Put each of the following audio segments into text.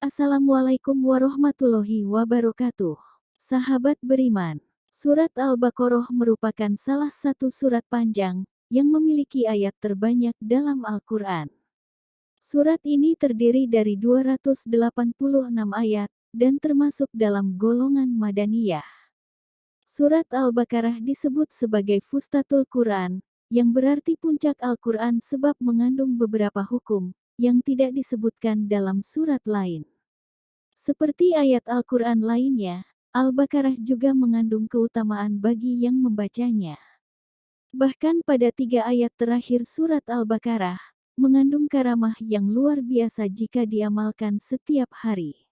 Assalamualaikum warahmatullahi wabarakatuh. Sahabat beriman, surat Al-Baqarah merupakan salah satu surat panjang yang memiliki ayat terbanyak dalam Al-Quran. Surat ini terdiri dari 286 ayat dan termasuk dalam golongan Madaniyah. Surat Al-Baqarah disebut sebagai Fustatul Quran, yang berarti puncak Al-Quran sebab mengandung beberapa hukum yang tidak disebutkan dalam surat lain. Seperti ayat Al-Quran lainnya, Al-Baqarah juga mengandung keutamaan bagi yang membacanya. Bahkan pada 3 ayat terakhir surat Al-Baqarah, mengandung karamah yang luar biasa jika diamalkan setiap hari.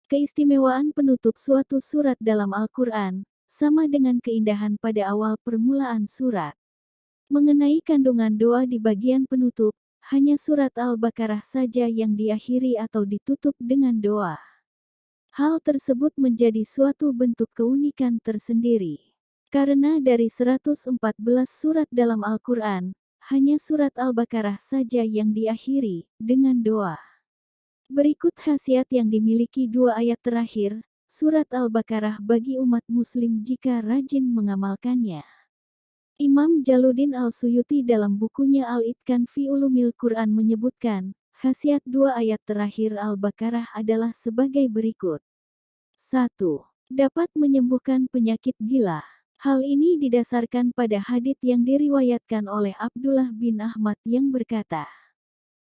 Keistimewaan penutup suatu surat dalam Al-Quran, sama dengan keindahan pada awal permulaan surat. Mengenai kandungan doa di bagian penutup, hanya surat Al-Baqarah saja yang diakhiri atau ditutup dengan doa. Hal tersebut menjadi suatu bentuk keunikan tersendiri. Karena dari 114 surat dalam Al-Quran, hanya surat Al-Baqarah saja yang diakhiri dengan doa. Berikut khasiat yang dimiliki 2 ayat terakhir, surat Al-Baqarah bagi umat muslim jika rajin mengamalkannya. Imam Jaluddin Al-Suyuti dalam bukunya Al-Itqan fi Ulumil Quran menyebutkan, khasiat 2 ayat terakhir Al-Baqarah adalah sebagai berikut. 1. Dapat menyembuhkan penyakit gila. Hal ini didasarkan pada hadits yang diriwayatkan oleh Abdullah bin Ahmad yang berkata,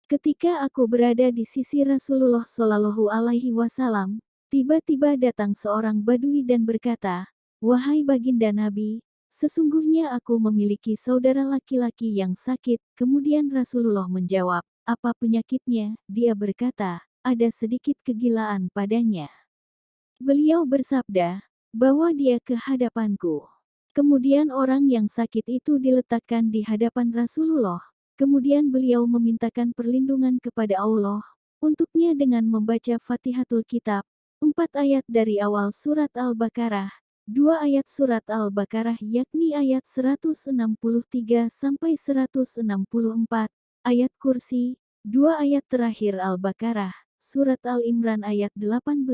ketika aku berada di sisi Rasulullah Shallallahu Alaihi Wasallam, tiba-tiba datang seorang badui dan berkata, wahai baginda Nabi, sesungguhnya aku memiliki saudara laki-laki yang sakit. Kemudian Rasulullah menjawab, apa penyakitnya? Dia berkata, ada sedikit kegilaan padanya. Beliau bersabda, bawa dia ke hadapanku. Kemudian orang yang sakit itu diletakkan di hadapan Rasulullah. Kemudian beliau memintakan perlindungan kepada Allah untuknya dengan membaca Fatihatul Kitab, 4 ayat dari awal surat Al-Baqarah, 2 ayat surat Al-Baqarah yakni ayat 163 sampai 164, ayat kursi, 2 ayat terakhir Al-Baqarah, surat Al-Imran ayat 18,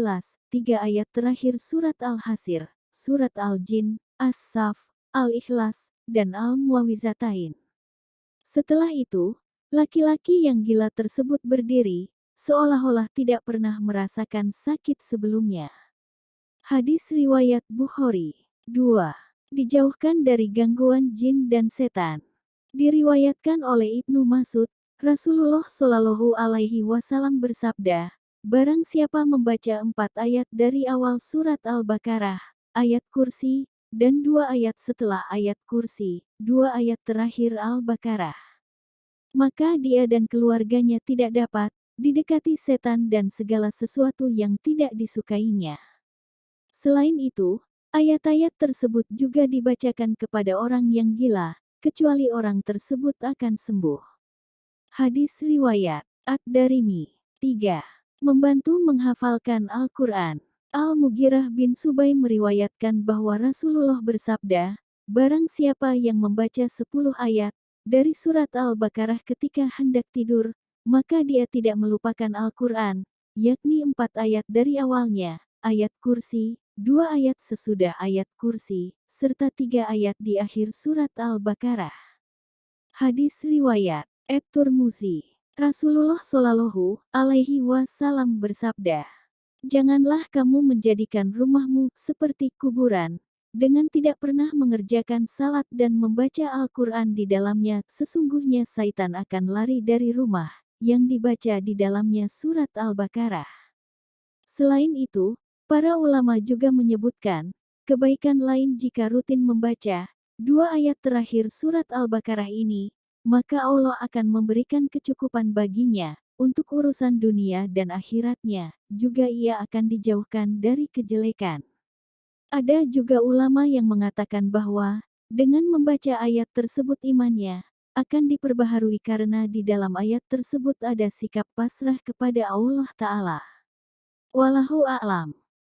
3 ayat terakhir surat Al-Hasir, surat Al-Jin, As-Saf, Al-Ikhlas, dan Al-Muawizatain. Setelah itu, laki-laki yang gila tersebut berdiri, seolah-olah tidak pernah merasakan sakit sebelumnya. Hadis riwayat Bukhari. 2. Dijauhkan dari gangguan jin dan setan. Diriwayatkan oleh Ibnu Mas'ud, Rasulullah Shallallahu Alaihi Wasallam bersabda, barang siapa membaca 4 ayat dari awal surat Al-Baqarah, ayat kursi, dan 2 ayat setelah ayat kursi, 2 ayat terakhir Al-Baqarah, maka dia dan keluarganya tidak dapat didekati setan dan segala sesuatu yang tidak disukainya. Selain itu, ayat-ayat tersebut juga dibacakan kepada orang yang gila, kecuali orang tersebut akan sembuh. Hadis riwayat Ad-Darimi. 3. Membantu menghafalkan Al-Quran. Al-Mughirah bin Subay meriwayatkan bahwa Rasulullah bersabda, barang siapa yang membaca 10 ayat dari surat Al-Baqarah ketika hendak tidur, maka dia tidak melupakan Al-Quran, yakni 4 ayat dari awalnya, ayat kursi, 2 ayat sesudah ayat kursi, serta 3 ayat di akhir surat Al-Baqarah. Hadis riwayat At-Tirmidzi. Rasulullah Shallallahu Alaihi Wasallam bersabda, janganlah kamu menjadikan rumahmu seperti kuburan, dengan tidak pernah mengerjakan salat dan membaca Al-Quran di dalamnya. Sesungguhnya syaitan akan lari dari rumah yang dibaca di dalamnya surat Al-Baqarah. Selain itu, para ulama juga menyebutkan, kebaikan lain jika rutin membaca 2 ayat terakhir surat Al-Baqarah ini, maka Allah akan memberikan kecukupan baginya untuk urusan dunia dan akhiratnya, juga ia akan dijauhkan dari kejelekan. Ada juga ulama yang mengatakan bahwa, dengan membaca ayat tersebut imannya akan diperbaharui karena di dalam ayat tersebut ada sikap pasrah kepada Allah Ta'ala. Wallahu a'lam.